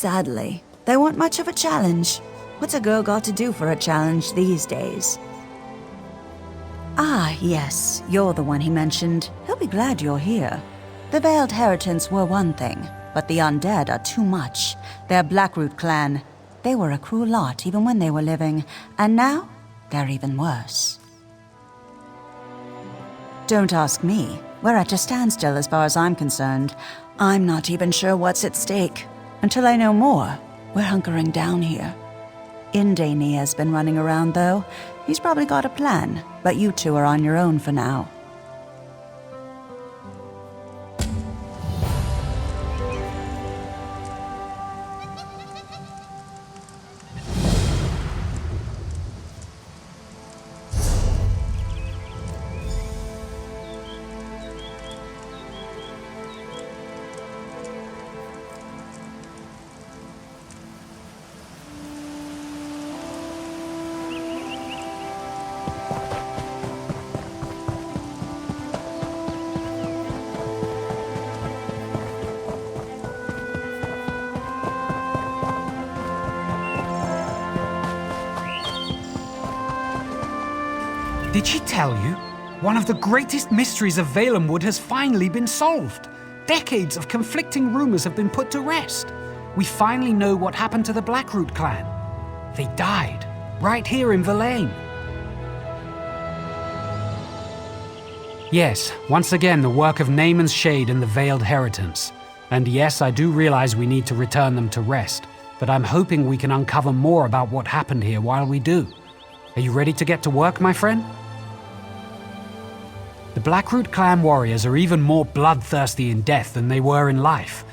Sadly, they weren't much of a challenge. What's a girl got to do for a challenge these days? Ah, yes, you're the one he mentioned. He'll be glad you're here. The Veiled Heritance were one thing, but the undead are too much. They're Blackroot Clan. They were a cruel lot even when they were living, and now they're even worse. Don't ask me. We're at a standstill as far as I'm concerned. I'm not even sure what's at stake. Until I know more, we're hunkering down here. Indania has been running around, though. He's probably got a plan, but you two are on your own for now. Did she tell you? One of the greatest mysteries of Valenwood has finally been solved. Decades of conflicting rumors have been put to rest. We finally know what happened to the Blackroot Clan. They died, right here in Verlaine. Yes, once again the work of Naemon's Shade and the Veiled Heritance. And yes, I do realize we need to return them to rest, but I'm hoping we can uncover more about what happened here while we do. Are you ready to get to work, my friend? The Blackroot Clan warriors are even more bloodthirsty in death than they were in life.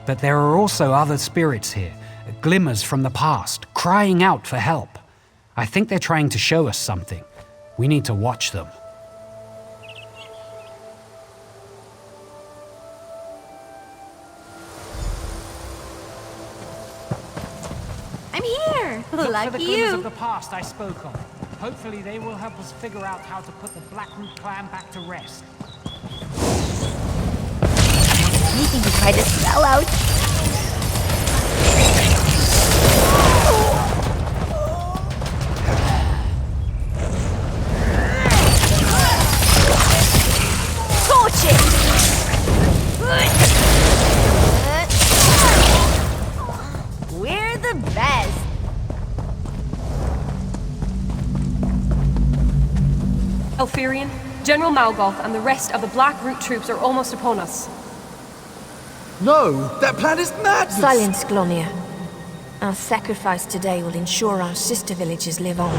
But there are also other spirits here, glimmers from the past, crying out for help. I think they're trying to show us something. We need to watch them. I'm here! Look Like for the you! glimmers of the past I spoke of. Hopefully they will help us figure out how to put the Blackroot Clan back to rest. Anything to try to spell out. Torches! We're the best! Elfirian, General Malgoth and the rest of the Blackroot troops are almost upon us. No! That plan is madness! Silence, Glonia. Our sacrifice today will ensure our sister villages live on.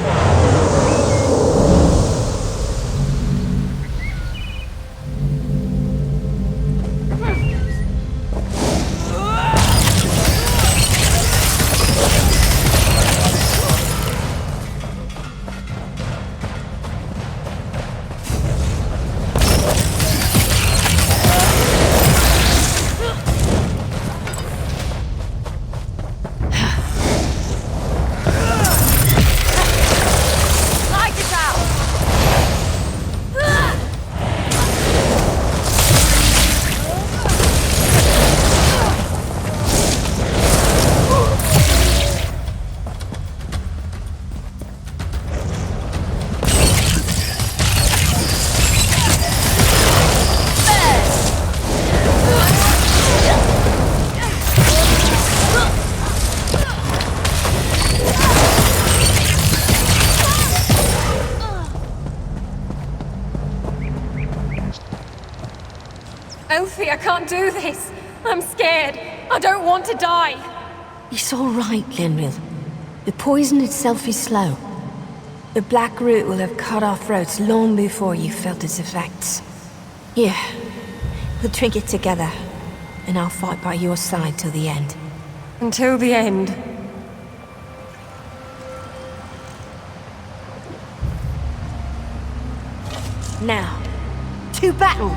Elfie, I can't do this. I'm scared. I don't want to die. It's all right, Linville. The poison itself is slow. The black root will have cut our throats long before you felt its effects. Here, we'll drink it together, and I'll fight by your side till the end. Until the end. Now, to battle!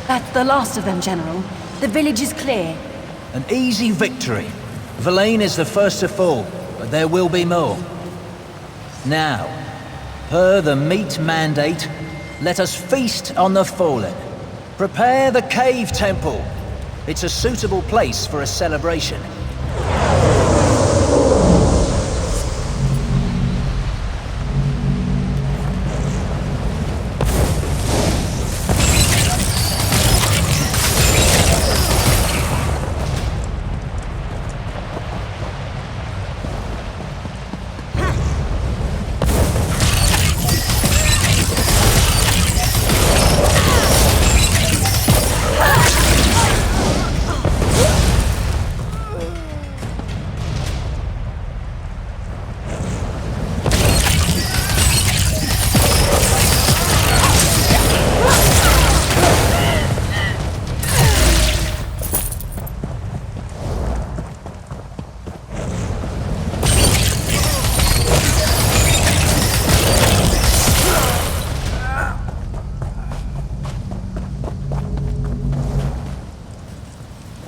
That's the last of them, General. The village is clear. An easy victory. Verlaine is the first to fall, but there will be more. Now, per the meat mandate, let us feast on the fallen. Prepare the cave temple. It's a suitable place for a celebration.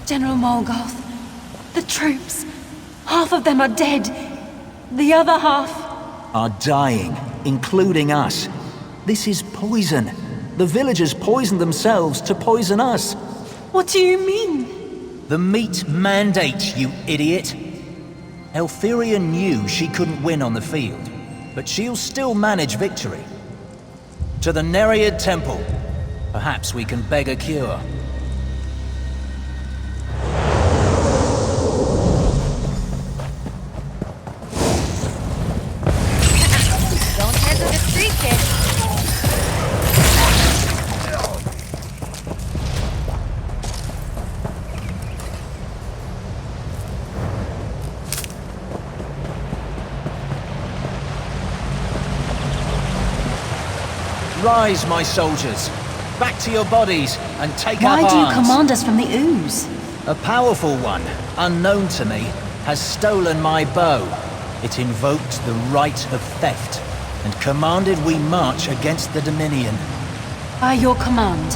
General Morgoth, the troops. Half of them are dead. The other half... are dying, including us. This is poison. The villagers poisoned themselves to poison us. What do you mean? The meat mandate, you idiot. Eltheria knew she couldn't win on the field, but she'll still manage victory. To the Nereid Temple. Perhaps we can beg a cure. Don't head to the street, kid. Rise, my soldiers. Back to your bodies and take Why up do you arms. command us from the ooze? A powerful one, unknown to me, has stolen my bow. It invoked the right of theft and commanded we march against the Dominion. By your command.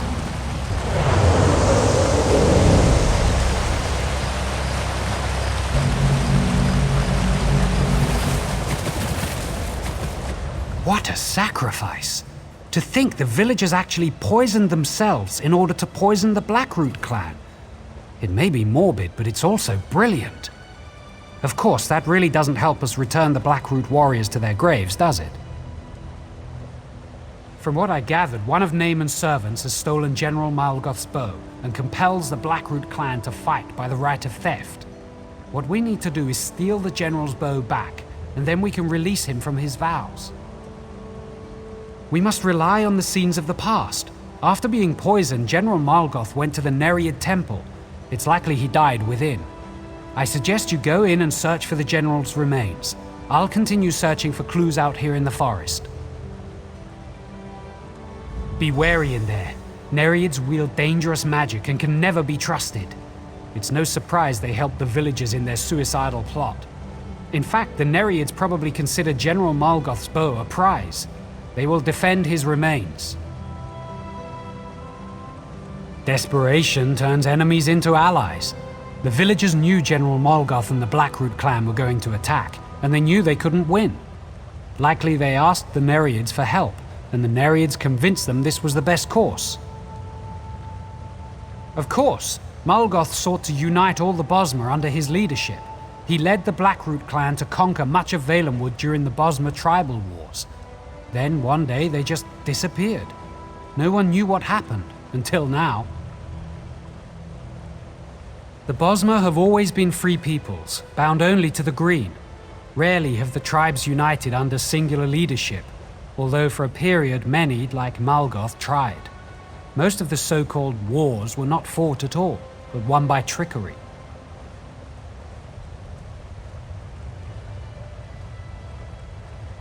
What a sacrifice! To think the villagers actually poisoned themselves in order to poison the Blackroot Clan. It may be morbid, but it's also brilliant. Of course, that really doesn't help us return the Blackroot warriors to their graves, does it? From what I gathered, one of Naemon's servants has stolen General Malgoth's bow and compels the Blackroot Clan to fight by the right of theft. What we need to do is steal the General's bow back, and then we can release him from his vows. We must rely on the scenes of the past. After being poisoned, General Malgoth went to the Nereid Temple. It's likely he died within. I suggest you go in and search for the General's remains. I'll continue searching for clues out here in the forest. Be wary in there. Nereids wield dangerous magic and can never be trusted. It's no surprise they helped the villagers in their suicidal plot. In fact, the Nereids probably consider General Malgoth's bow a prize. They will defend his remains. Desperation turns enemies into allies. The villagers knew General Malgoth and the Blackroot Clan were going to attack, and they knew they couldn't win. Likely they asked the Nereids for help, and the Nereids convinced them this was the best course. Of course, Malgoth sought to unite all the Bosmer under his leadership. He led the Blackroot Clan to conquer much of Valenwood during the Bosmer tribal wars. Then, one day, they just disappeared. No one knew what happened, until now. The Bosmer have always been free peoples, bound only to the green. Rarely have the tribes united under singular leadership, although for a period many, like Malgoth, tried. Most of the so-called wars were not fought at all, but won by trickery.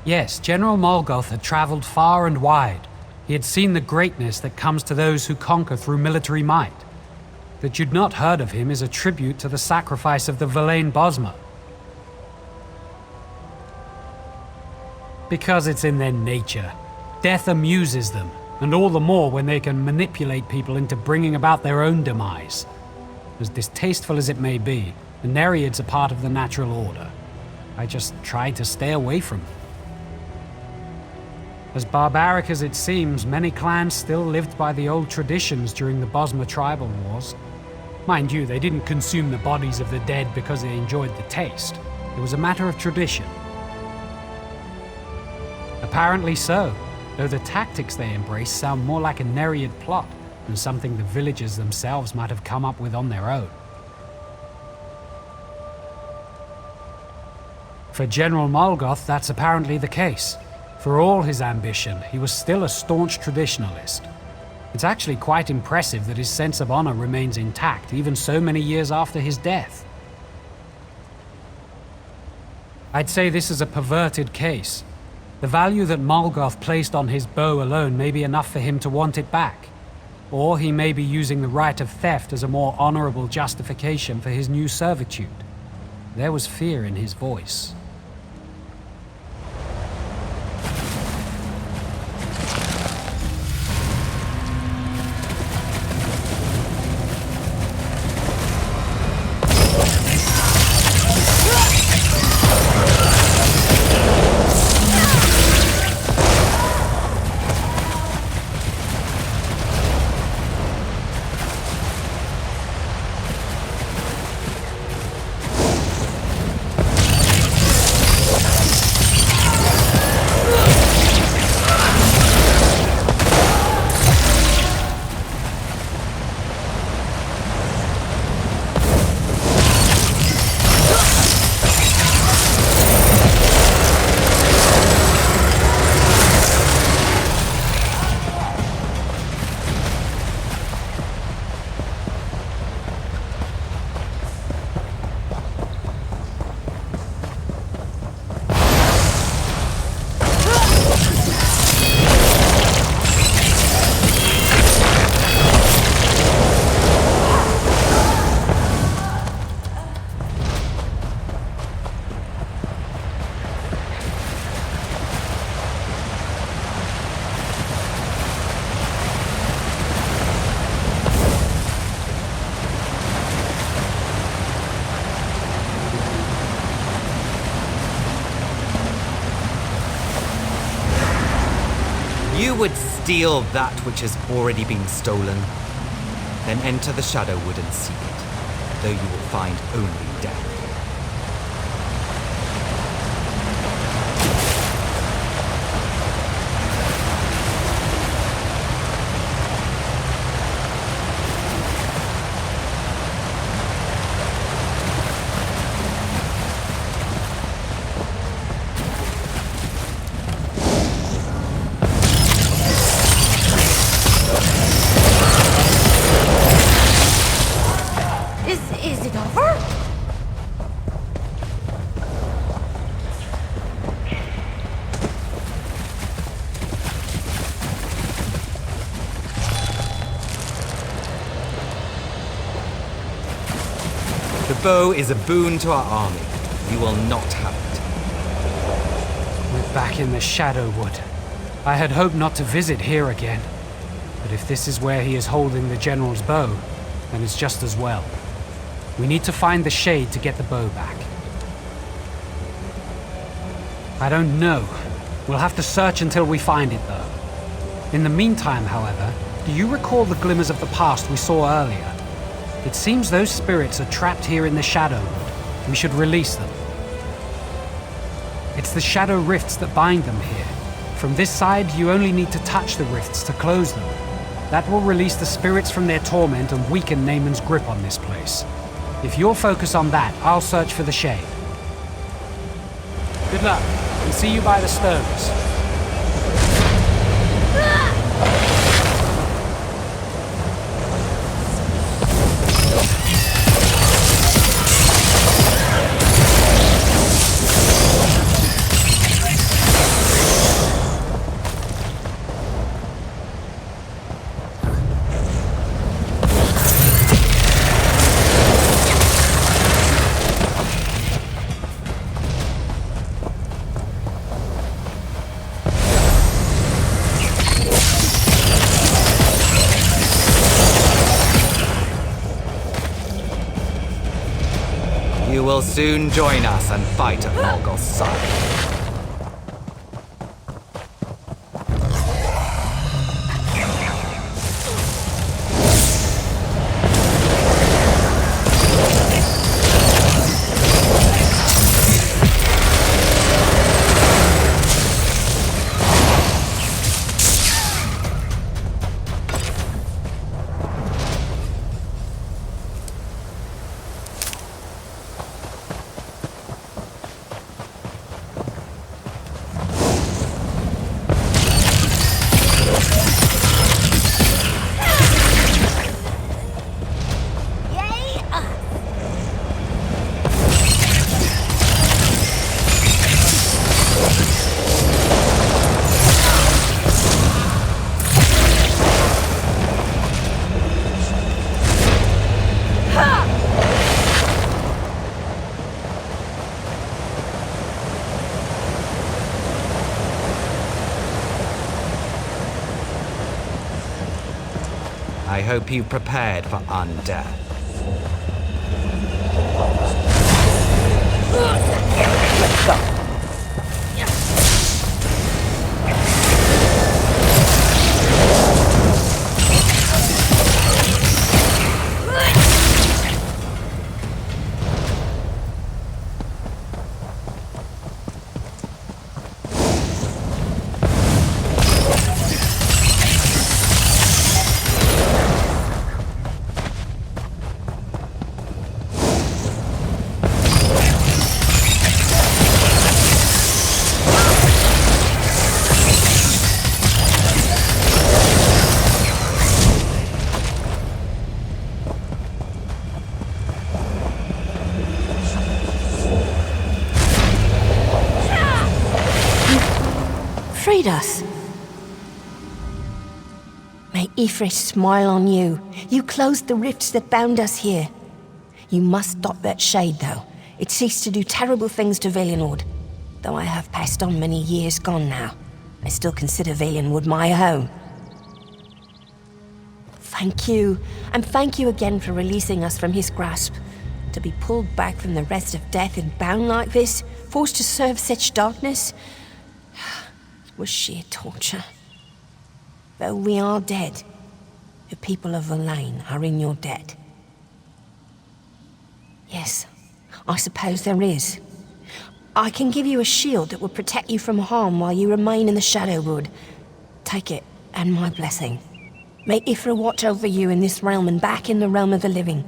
Yes, General Malgoth had traveled far and wide. He had seen the greatness that comes to those who conquer through military might. That you'd not heard of him is a tribute to the sacrifice of the Verlaine Bosmer. Because it's in their nature. Death amuses them. And all the more when they can manipulate people into bringing about their own demise. As distasteful as it may be, the Nereids are part of the natural order. I just try to stay away from them. As barbaric as it seems, many clans still lived by the old traditions during the Bosma tribal wars. Mind you, they didn't consume the bodies of the dead because they enjoyed the taste. It was a matter of tradition. Apparently so, though the tactics they embrace sound more like a Nereid plot than something the villagers themselves might have come up with on their own. For General Molgoth, that's apparently the case. For all his ambition, he was still a staunch traditionalist. It's actually quite impressive that his sense of honor remains intact even so many years after his death. I'd say this is a perverted case. The value that Molgoth placed on his bow alone may be enough for him to want it back. Or he may be using the right of theft as a more honorable justification for his new servitude. There was fear in his voice. You would steal that which has already been stolen, then enter the Shadowwood and seek it, though you will find only death. Is it over? The bow is a boon to our army. You will not have it. We're back in the Shadowwood. I had hoped not to visit here again. But if this is where he is holding the General's bow, then it's just as well. We need to find the Shade to get the bow back. I don't know. We'll have to search until we find it, though. In the meantime, however, do you recall the glimmers of the past we saw earlier? It seems those spirits are trapped here in the Shadowwood. We should release them. It's the shadow rifts that bind them here. From this side, you only need to touch the rifts to close them. That will release the spirits from their torment and weaken Naemon's grip on this place. If you'll focus on that, I'll search for the Shade. Good luck, and see you by the stones. You will soon join us and fight at Morgoth's side. I hope you've prepared for undeath. Let's go. Freed us. May Ifrit smile on you. You closed the rifts that bound us here. You must stop that shade, though. It ceased to do terrible things to Valenwood. Though I have passed on many years gone now, I still consider Valenwood my home. Thank you, and thank you again for releasing us from his grasp. To be pulled back from the rest of death and bound like this, forced to serve such darkness, it was sheer torture. Though we are dead, the people of Verlaine are in your debt. Yes, I suppose there is. I can give you a shield that will protect you from harm while you remain in the Shadowwood. Take it, and my blessing. May Ifra watch over you in this realm and back in the realm of the living.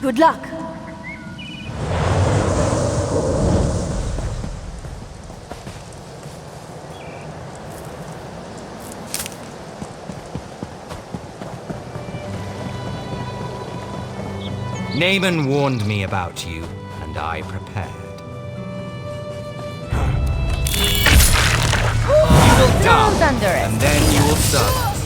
Good luck! Naemon warned me about you, and I prepared. You will die, Under it. and then you will serve us.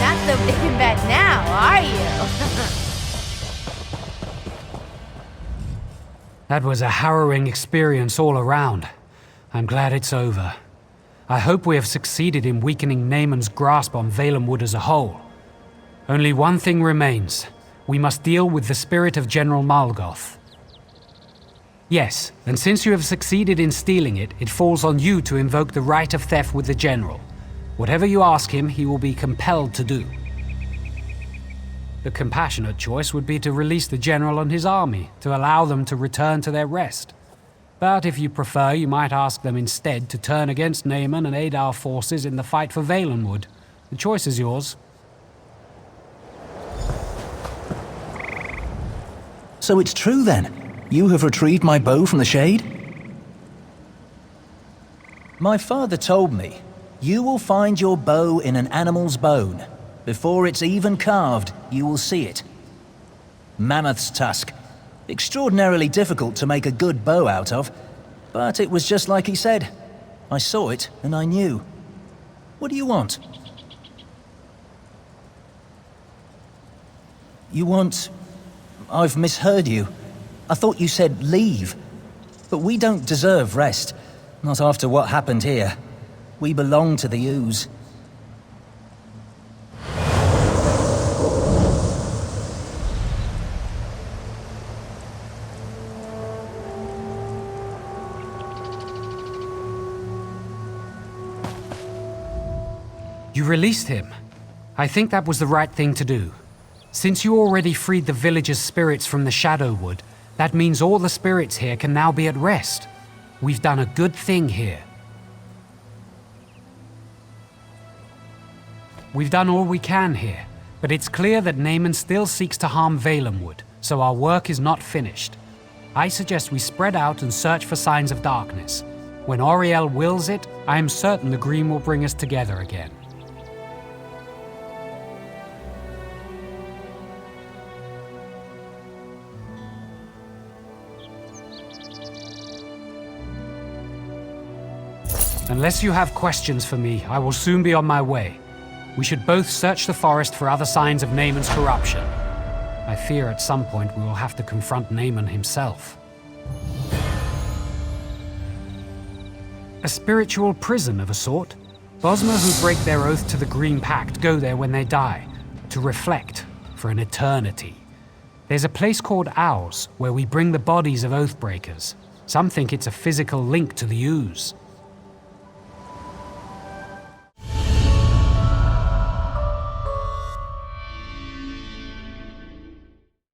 Not so big and bad now, are you? That was a harrowing experience all around. I'm glad it's over. I hope we have succeeded in weakening Naemon's grasp on Valenwood as a whole. Only one thing remains. We must deal with the spirit of General Morgoth. Yes, and since you have succeeded in stealing it, it falls on you to invoke the right of theft with the General. Whatever you ask him, he will be compelled to do. The compassionate choice would be to release the General and his army, to allow them to return to their rest. But if you prefer, you might ask them instead to turn against Naemon and aid our forces in the fight for Valenwood. The choice is yours. So it's true then? You have retrieved my bow from the Shade? My father told me, you will find your bow in an animal's bone. Before it's even carved, you will see it. Mammoth's tusk. Extraordinarily difficult to make a good bow out of, but it was just like he said. I saw it and I knew. What do you want? You want... I've misheard you. I thought you said leave. But we don't deserve rest. Not after what happened here. We belong to the ooze. You released him. I think that was the right thing to do. Since you already freed the villagers' spirits from the Shadowwood, that means all the spirits here can now be at rest. We've done a good thing here. We've done all we can here, but it's clear that Naemon still seeks to harm Valenwood, so our work is not finished. I suggest we spread out and search for signs of darkness. When Auriel wills it, I am certain the Green will bring us together again. Unless you have questions for me, I will soon be on my way. We should both search the forest for other signs of Naemon's corruption. I fear at some point we will have to confront Naemon himself. A spiritual prison of a sort. Bosmer who break their oath to the Green Pact go there when they die, to reflect for an eternity. There's a place called Owls, where we bring the bodies of Oathbreakers. Some think it's a physical link to the ooze.